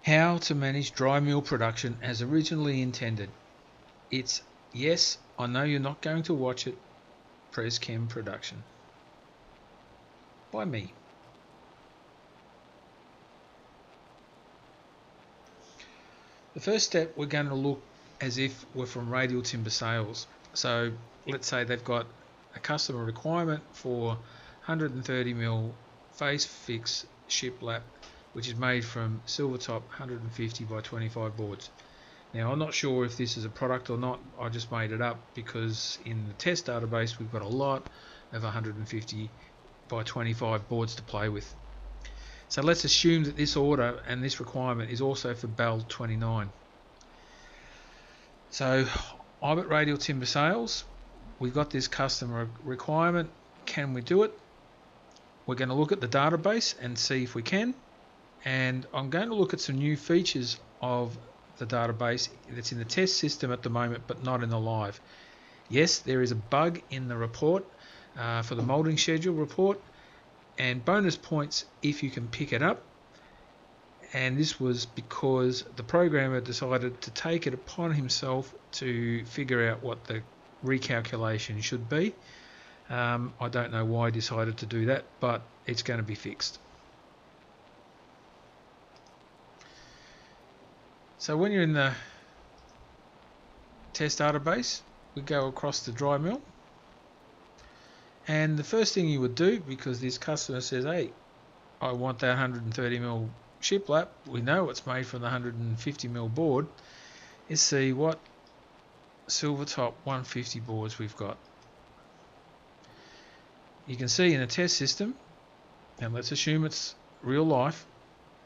How to manage dry mill production as originally intended. It's, yes, I know you're not going to watch it, PresChem production. By me. The first step, we're going to look as if we're from Radial Timber Sales. So let's say they've got a customer requirement for 130mm face fix shiplap, which is made from Silvertop 150 by 25 boards. Now, I'm not sure if this is a product or not. I just made it up because in the test database we've got a lot of 150 by 25 boards to play with. So let's assume that this order and this requirement is also for BAL 29. So I'm at Radial Timber Sales. We've got this customer requirement. Can we do it? We're going to look at the database and see if we can. And I'm going to look at some new features of the database that's in the test system at the moment, but not in the live. Yes, there is a bug in the report for the moulding schedule report, and bonus points if you can pick it up. And this was because the programmer decided to take it upon himself to figure out what the recalculation should be. I don't know why he decided to do that, but it's going to be fixed. So when you're in the test database, we go across the dry mill, and the first thing you would do, because this customer says, hey, I want that 130mm shiplap, we know it's made from the 150mm board, is see what Silvertop 150 boards we've got. You can see in the test system, and let's assume it's real life,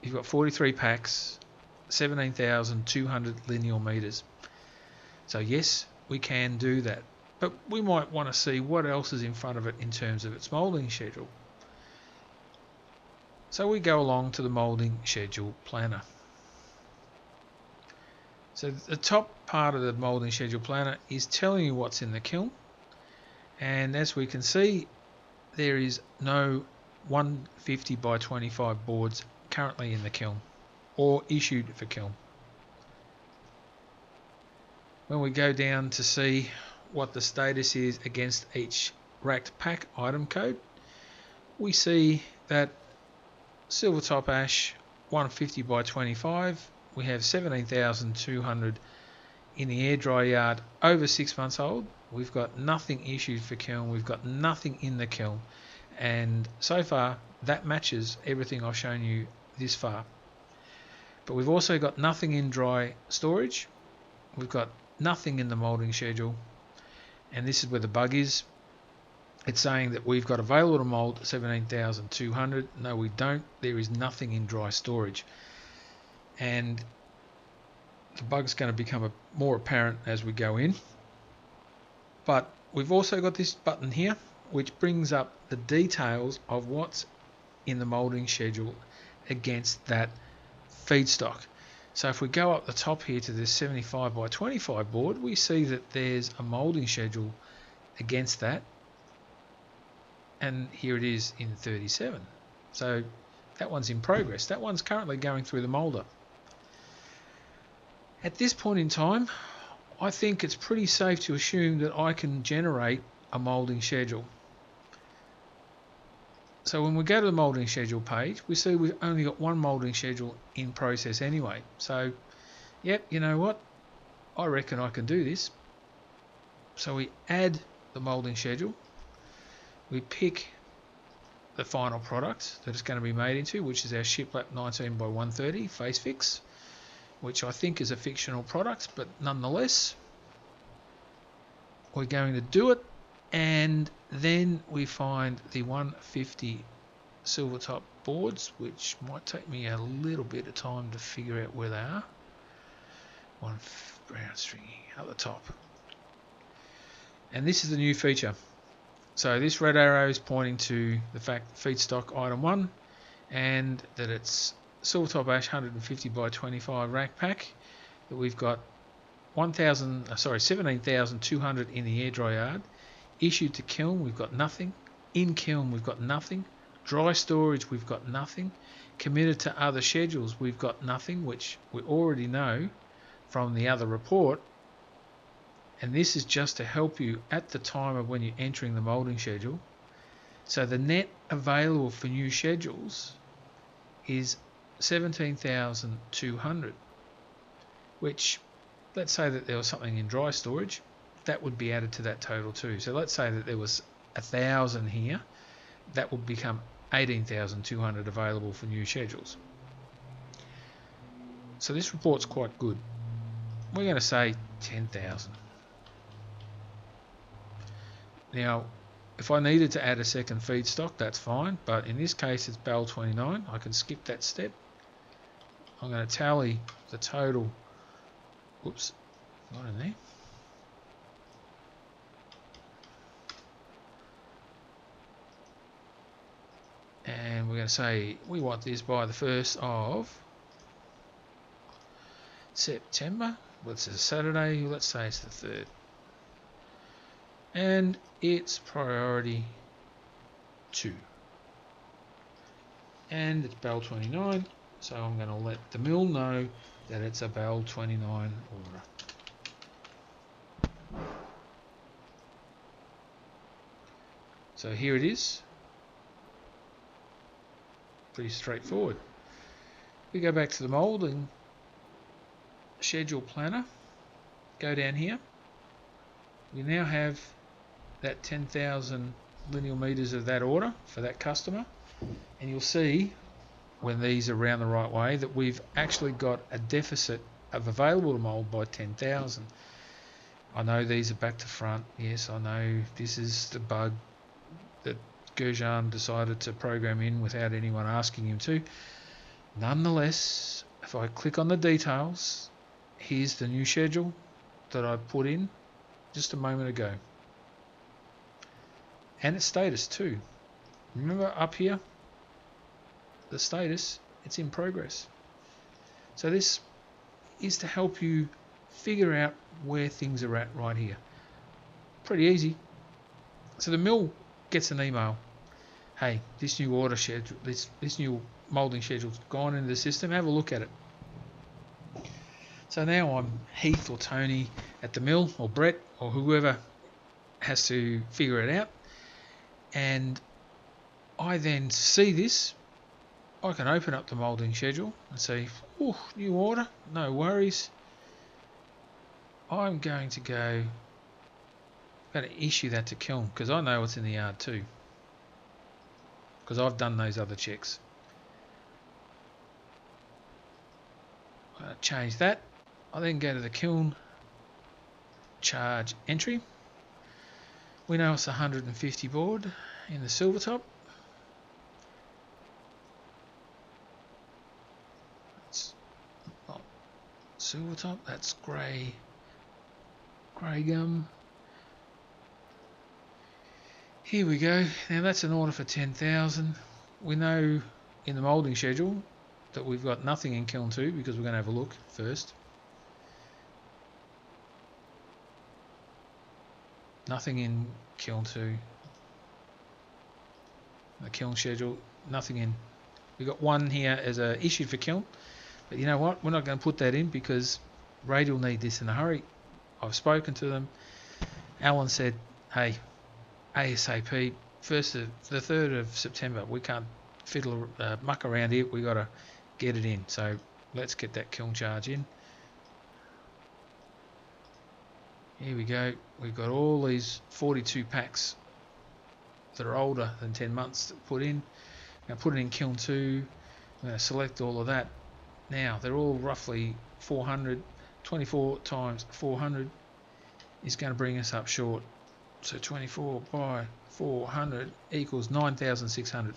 you've got 43 packs, 17,200 lineal meters. So yes, we can do that, but we might want to see what else is in front of it in terms of its moulding schedule. So we go along to the moulding schedule planner. So the top part of the moulding schedule planner is telling you what's in the kiln, and as we can see, there is no 150 by 25 boards currently in the kiln or issued for kiln. When we go down to see what the status is against each racked pack item code, we see that Silvertop Ash 150 by 25, we have 17,200 in the air dry yard over 6 months old. We've got nothing issued for kiln, we've got nothing in the kiln, and so far that matches everything I've shown you this far. But we've also got nothing in dry storage, we've got nothing in the moulding schedule, and this is where the bug is. It's saying that we've got available to mould 17,200. No, we don't. There is nothing in dry storage, and the bug's going to become more apparent as we go in. But we've also got this button here which brings up the details of what's in the moulding schedule against that feedstock. So if we go up the top here to this 75 by 25 board, we see that there's a moulding schedule against that, and here it is in 37. So that one's in progress. That one's currently going through the moulder. At this point in time, I think it's pretty safe to assume that I can generate a moulding schedule. So when we go to the moulding schedule page, we see we've only got one moulding schedule in process anyway. So, yep, you know what? I reckon I can do this. So we add the moulding schedule. We pick the final product that it's going to be made into, which is our shiplap 19 by 130 face fix, which I think is a fictional product, but nonetheless, we're going to do it. And then we find the 150 Silvertop boards, which might take me a little bit of time to figure out where they are. One brown stringy at the top. And this is the new feature. So this red arrow is pointing to the fact feedstock item 1, and that it's Silvertop Ash 150 by 25 rack pack, that we've got 17,200 in the air dry yard. Issued to kiln, we've got nothing. In kiln, we've got nothing. Dry storage, we've got nothing. Committed to other schedules, we've got nothing, which we already know from the other report. And this is just to help you at the time of when you're entering the moulding schedule. So the net available for new schedules is 17,200, which, let's say that there was something in dry storage, that would be added to that total too. So let's say that there was 1,000 here, that would become 18,200 available for new schedules. So this report's quite good. We're going to say 10,000. Now, if I needed to add a second feedstock, that's fine, but in this case it's BAL 29. I can skip that step. I'm going to tally the total. Oops, not in there. And we're going to say we want this by the 1st of September. What's a Saturday? Let's say it's the 3rd. And it's priority 2. And it's BAL 29. So I'm going to let the mill know that it's a BAL 29 order. So here it is. Pretty straightforward. We go back to the moulding schedule planner. Go down here. We now have that 10,000 lineal meters of that order for that customer. And you'll see when these are round the right way that we've actually got a deficit of available to mould by 10,000. I know these are back to front. Yes, I know this is the bug that Gurjan decided to program in without anyone asking him to. Nonetheless, if I click on the details, here's the new schedule that I put in just a moment ago. And its status too. Remember up here, the status, it's in progress. So this is to help you figure out where things are at right here. Pretty easy. So the mill gets an email. Hey, this new order schedule, this new moulding schedule's gone into the system. Have a look at it. So now I'm Heath or Tony at the mill, or Brett, or whoever has to figure it out. And I then see this. I can open up the moulding schedule and see, oh, new order, no worries. I'm going to issue that to Kiln because I know what's in the yard too. Because I've done those other checks. I'm going to change that. I then go to the Kiln charge entry. We know it's 150 board in the Silvertop. It's not Silvertop, that's grey gum. Here we go. Now that's an order for 10,000. We know in the moulding schedule that we've got nothing in Kiln 2 because we're going to have a look first. Nothing in Kiln 2. The Kiln schedule, nothing in. We've got one here as a issued for Kiln, but you know what? We're not going to put that in because Radial need this in a hurry. I've spoken to them. Alan said, hey, ASAP, the 3rd of September, we can't fiddle muck around here, we got to get it in. So let's get that Kiln charge in. Here we go. We've got all these 42 packs that are older than 10 months to put in. Now put it in Kiln 2. I'm going to select all of that. Now they're all roughly 400. 24 times 400 is going to bring us up short. So 24 by 400 equals 9,600.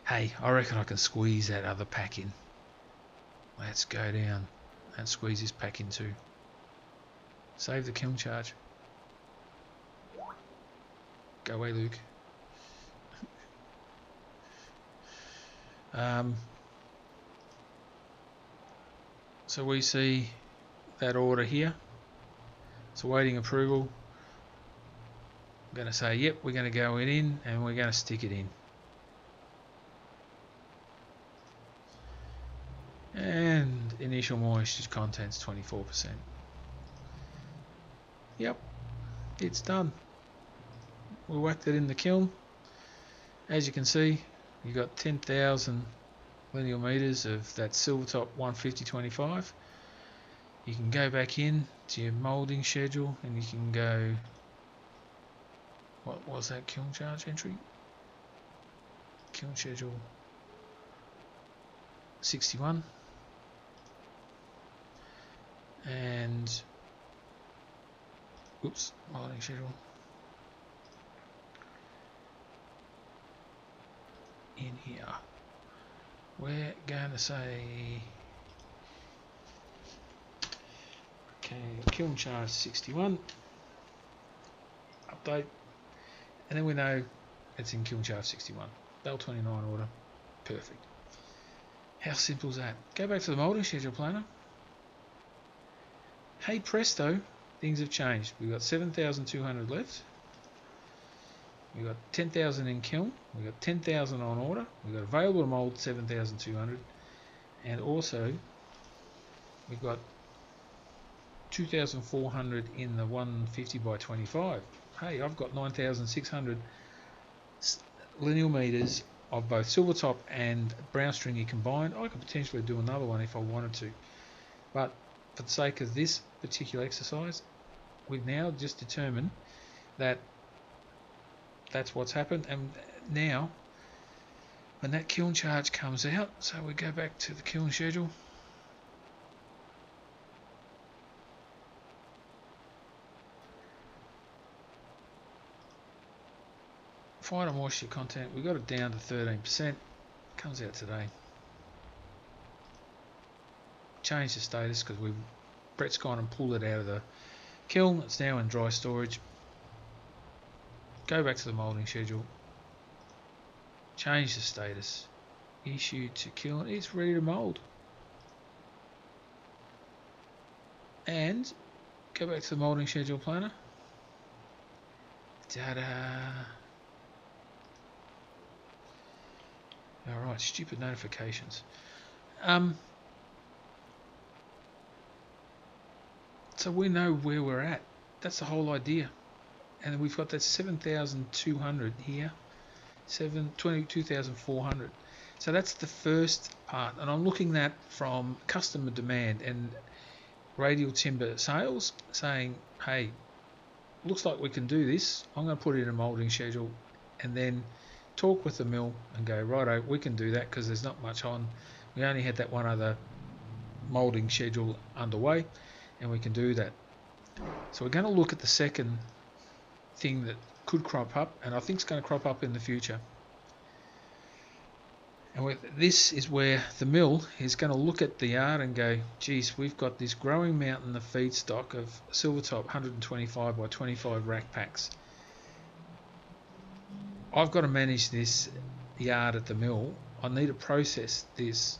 Hey, I reckon I can squeeze that other pack in. Let's go down and squeeze this pack in too. Save the Kiln charge. Go away, Luke. So we see that order here. It's awaiting approval. I'm going to say, yep, we're going to go it in and we're going to stick it in. And initial moisture content's 24%. Yep, it's done. We whacked it in the kiln. As you can see, you got 10,000 linear meters of that Silvertop 150/25. You can go back in to your moulding schedule and you can go, what was that kiln charge entry? Kiln schedule 61. And oops, moulding schedule in here. We're going to say, okay, kiln charge 61, update, and then we know it's in kiln charge 61. Bell 29 order, perfect. How simple is that? Go back to the moulding schedule planner. Hey presto, things have changed. We've got 7,200 left. We've got 10,000 in kiln. We've got 10,000 on order. We've got available to mould 7,200. And also, we've got 2,400 in the 150/25. Hey, I've got 9,600 linear meters of both Silvertop and brown stringy combined. I could potentially do another one if I wanted to. But for the sake of this particular exercise, we've now just determined that that's what's happened. And now, when that kiln charge comes out, so we go back to the kiln schedule. Final moisture content, we got it down to 13%. Comes out today. Change the status because Brett's gone and pulled it out of the kiln. It's now in dry storage. Go back to the moulding schedule. Change the status. Issue to kiln. It's ready to mould. And go back to the moulding schedule planner. Ta-da! Alright, stupid notifications. So we know where we're at. That's the whole idea. And we've got that 7,200 here. 22,400. So that's the first part. And I'm looking at from customer demand and radial timber sales saying, hey, looks like we can do this. I'm going to put it in a moulding schedule and then talk with the mill and go, righto, we can do that because there's not much on. We only had that one other moulding schedule underway and we can do that. So we're going to look at the second thing that could crop up, and I think it's going to crop up in the future. And this is where the mill is going to look at the yard and go, geez, we've got this growing mountain of feedstock of Silvertop 125/25 rack packs. I've got to manage this yard at the mill. I need to process this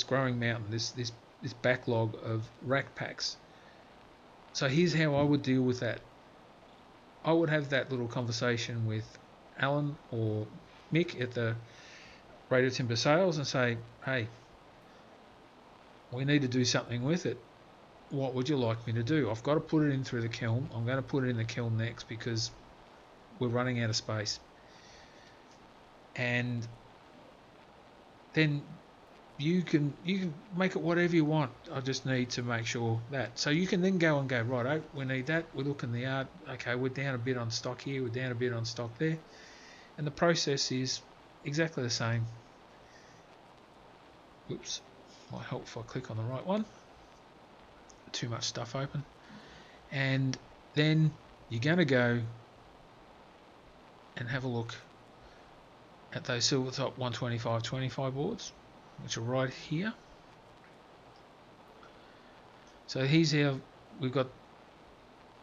growing mountain, this backlog of rack packs. So here's how I would deal with that. I would have that little conversation with Alan or Mick at the Radial Timber Sales and say, hey, we need to do something with it. What would you like me to do? I've got to put it in through the kiln. I'm going to put it in the kiln next because we're running out of space. And then you can make it whatever you want. I just need to make sure that. So you can then go and go, right, we need that. We look in the yard. Okay, we're down a bit on stock here. We're down a bit on stock there. And the process is exactly the same. Oops. Might help if I click on the right one. Too much stuff open. And then you're going to go and have a look at those Silvertop 125/25 boards, which are right here. So here's how we've got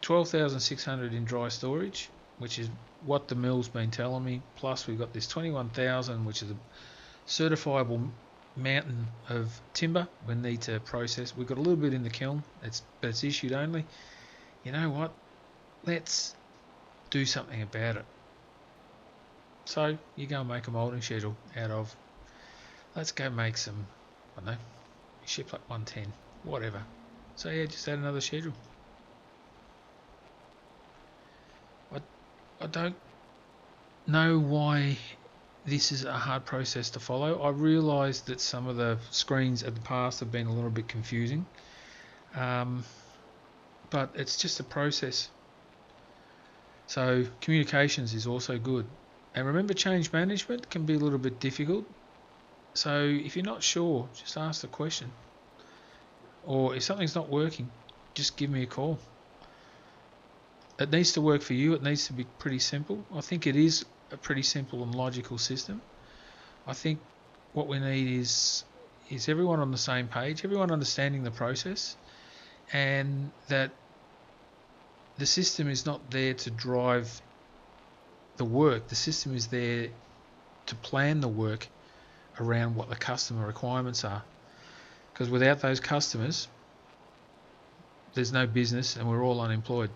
12,600 in dry storage, which is what the mill's been telling me. Plus we've got this 21,000, which is a certifiable mountain of timber we need to process. We've got a little bit in the kiln, but it's issued only. You know what? Let's do something about it. So you go and make a moulding schedule out of, let's go make some, don't know, you ship like 110, whatever. So yeah, just add another schedule. I don't know why this is a hard process to follow. I realise that some of the screens at the past have been a little bit confusing, but it's just a process. So communications is also good. And remember, change management can be a little bit difficult. So if you're not sure, just ask the question. Or if something's not working, just give me a call. It needs to work for you. It needs to be pretty simple. I think it is a pretty simple and logical system. I think what we need is everyone on the same page, everyone understanding the process, and that the system is not there to drive the work. The system is there to plan the work around what the customer requirements are. Because without those customers, there's no business and we're all unemployed.